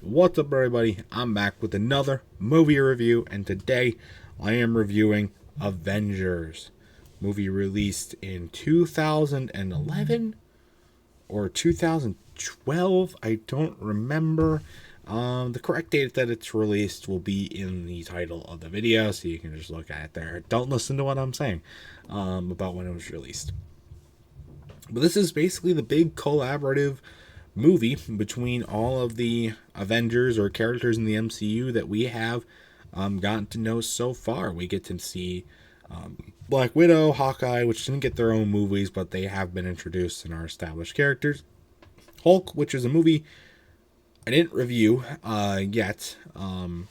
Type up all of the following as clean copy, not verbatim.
What's up, everybody? I'm back with another movie review, and today I am reviewing Avengers. Movie released in 2011 or 2012. I don't remember. The correct date that it's released will be in the title of the video, so you can just look at it there. Don't listen to what I'm saying about when it was released. But this is basically the big collaborative movie between all of the Avengers or characters in the MCU that we have gotten to know so far. We get to see Black Widow, Hawkeye, which didn't get their own movies, but they have been introduced and are established characters. Hulk, which is a movie I didn't review yet because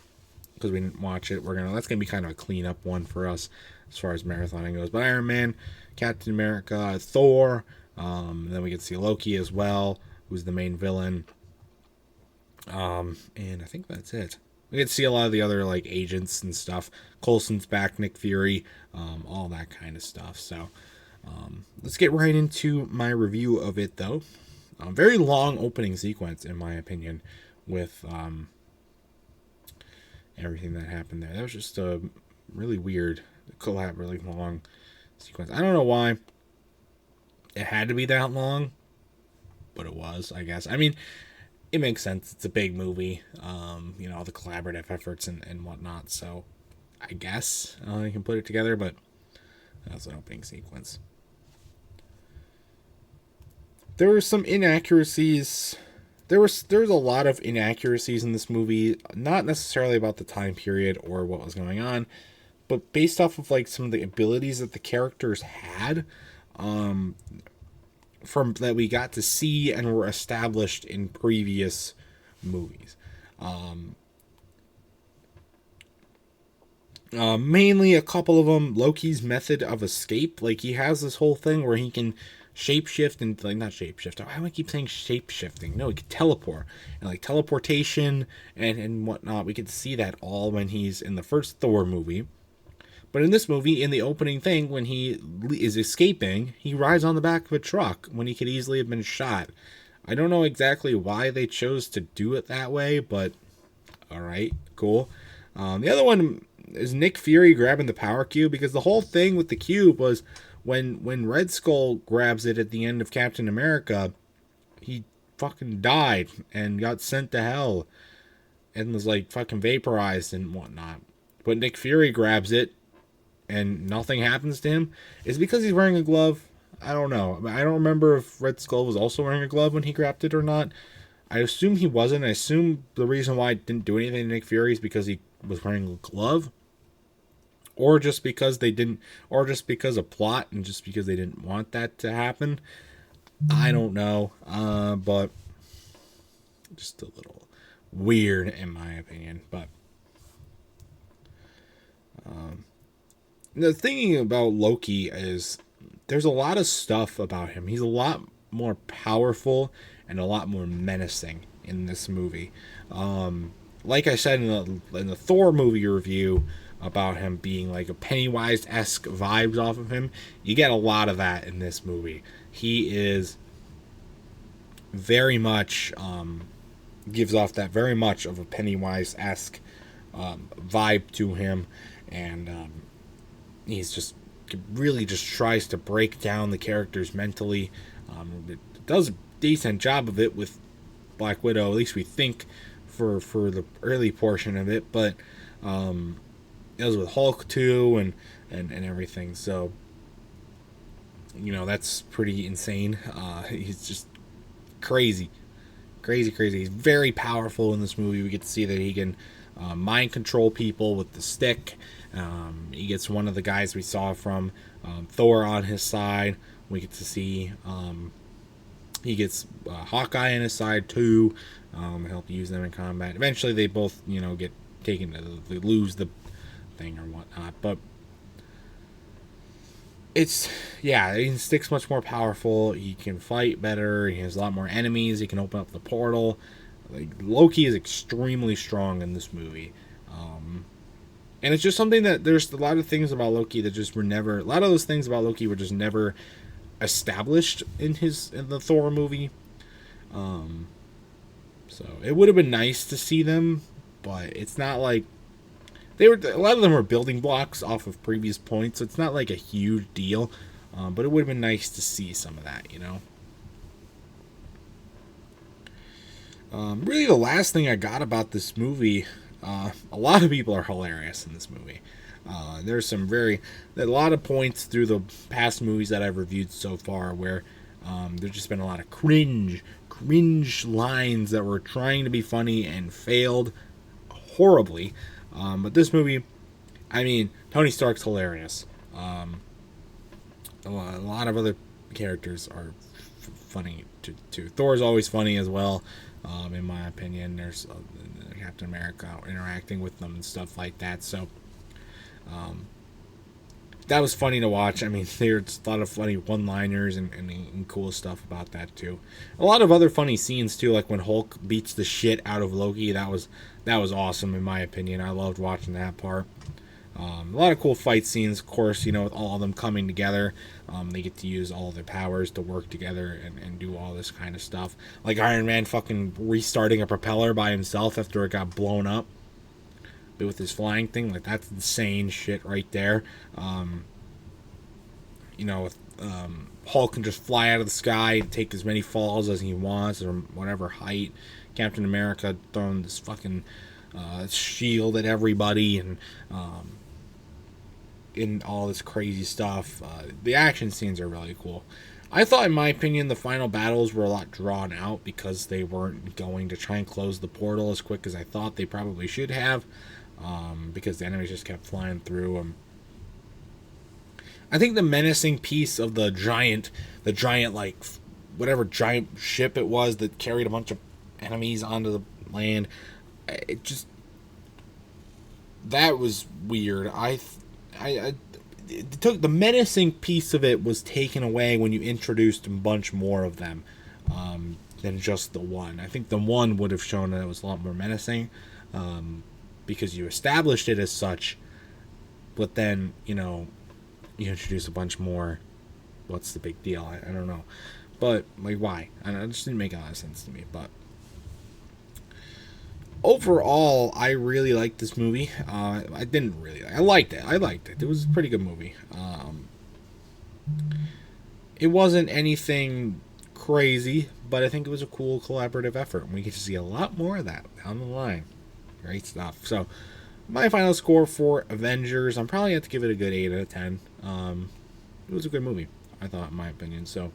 we didn't watch it. That's gonna be kind of a cleanup one for us as far as marathoning goes. But Iron Man, Captain America, Thor. Then we get to see Loki as well, who's the main villain. And I think that's it. We get to see a lot of the other like agents and stuff. Coulson's back, Nick Fury, all that kind of stuff. So let's get right into my review of it, though. Very long opening sequence, in my opinion, with everything that happened there. That was just a really weird collab, really long sequence. I don't know why it had to be that long, but it was, I guess. I mean, it makes sense. It's a big movie, all the collaborative efforts and whatnot. So I guess you can put it together, but that's an opening sequence. There were some inaccuracies. There's a lot of inaccuracies in this movie, not necessarily about the time period or what was going on, but based off of like some of the abilities that the characters had. From that we got to see and were established in previous movies. Mainly a couple of them. Loki's method of escape, like he has this whole thing where he can shapeshift and like not shapeshift. Why do I keep saying shapeshifting? No, he can teleport and like teleportation and whatnot. We could see that all when he's in the first Thor movie. But in this movie, in the opening thing, when he is escaping, he rides on the back of a truck when he could easily have been shot. I don't know exactly why they chose to do it that way, but alright, cool. The other one is Nick Fury grabbing the power cube, because the whole thing with the cube was when Red Skull grabs it at the end of Captain America, he fucking died and got sent to hell and was like fucking vaporized and whatnot. But Nick Fury grabs it and nothing happens to him. Is it because he's wearing a glove? I don't know. I don't remember if Red Skull was also wearing a glove when he grabbed it or not. I assume he wasn't. I assume the reason why it didn't do anything to Nick Fury is because he was wearing a glove. Or just because they didn't, or just because of plot and just because they didn't want that to happen. I don't know. But just a little weird in my opinion. But the thing about Loki is there's a lot of stuff about him. He's a lot more powerful and a lot more menacing in this movie. Like I said in the Thor movie review about him being like a Pennywise-esque vibes off of him, you get a lot of that in this movie. He is very much gives off that very much of a Pennywise-esque vibe to him, and he's just really just tries to break down the characters mentally. It does a decent job of it with Black Widow, at least we think, for the early portion of it, but it was with Hulk too and everything. So that's pretty insane. He's just crazy. He's very powerful in this movie. We get to see that he can mind control people with the stick. He gets one of the guys we saw from Thor on his side. We get to see he gets Hawkeye on his side too. Help use them in combat. Eventually they both get taken. They lose the thing or whatnot. But he sticks much more powerful. He can fight better. He has a lot more enemies. He can open up the portal. Like Loki is extremely strong in this movie. And it's just something that there's a lot of things about Loki that just were never. A lot of those things about Loki were just never established in the Thor movie. So it would have been nice to see them, but it's not like they were. A lot of them were building blocks off of previous points, so it's not like a huge deal. But it would have been nice to see some of that, you know. Really, the last thing I got about this movie, a lot of people are hilarious in this movie. There's a lot of points through the past movies that I've reviewed so far where there's just been a lot of cringe lines that were trying to be funny and failed horribly. But this movie, I mean, Tony Stark's hilarious. A lot of other characters are funny too. Thor's always funny as well, in my opinion. There's Captain America interacting with them and stuff like that. So that was funny to watch. I mean, there's a lot of funny one-liners and cool stuff about that too. A lot of other funny scenes too, like when Hulk beats the shit out of Loki. That was awesome in my opinion. I loved watching that part. A lot of cool fight scenes, of course, you know, with all of them coming together. They get to use all their powers to work together and do all this kind of stuff. Like Iron Man fucking restarting a propeller by himself after it got blown up. But with his flying thing, like, that's insane shit right there. You know, with, Hulk can just fly out of the sky and take as many falls as he wants or whatever height. Captain America throwing this fucking shield at everybody and in all this crazy stuff. The action scenes are really cool. I thought, in my opinion, the final battles were a lot drawn out because they weren't going to try and close the portal as quick as I thought they probably should have, because the enemies just kept flying through them. I think the menacing piece of the giant like whatever giant ship it was that carried a bunch of enemies onto the land, that was weird. It took the menacing piece of it was taken away when you introduced a bunch more of them, than just the one. I think the one would have shown that it was a lot more menacing, because you established it as such, but then, you know, you introduce a bunch more. What's the big deal? I don't know, but like, why? I don't know, it just didn't make a lot of sense to me. But overall, I really liked this movie. I liked it. It was a pretty good movie. It wasn't anything crazy, but I think it was a cool collaborative effort, and we get to see a lot more of that down the line. Great stuff. So, my final score for Avengers, I'm probably going to have to give it a good 8 out of 10. It was a good movie, I thought, in my opinion. So,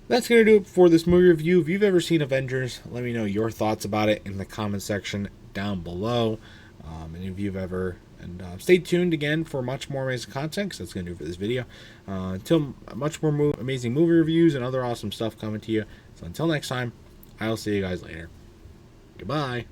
that's going to do it for this movie review. If you've ever seen Avengers, let me know your thoughts about it in the comment section down below. And if you've ever... And stay tuned again for much more amazing content, because that's going to do it for this video. Until much more amazing movie reviews and other awesome stuff coming to you. So until next time, I'll see you guys later. Goodbye.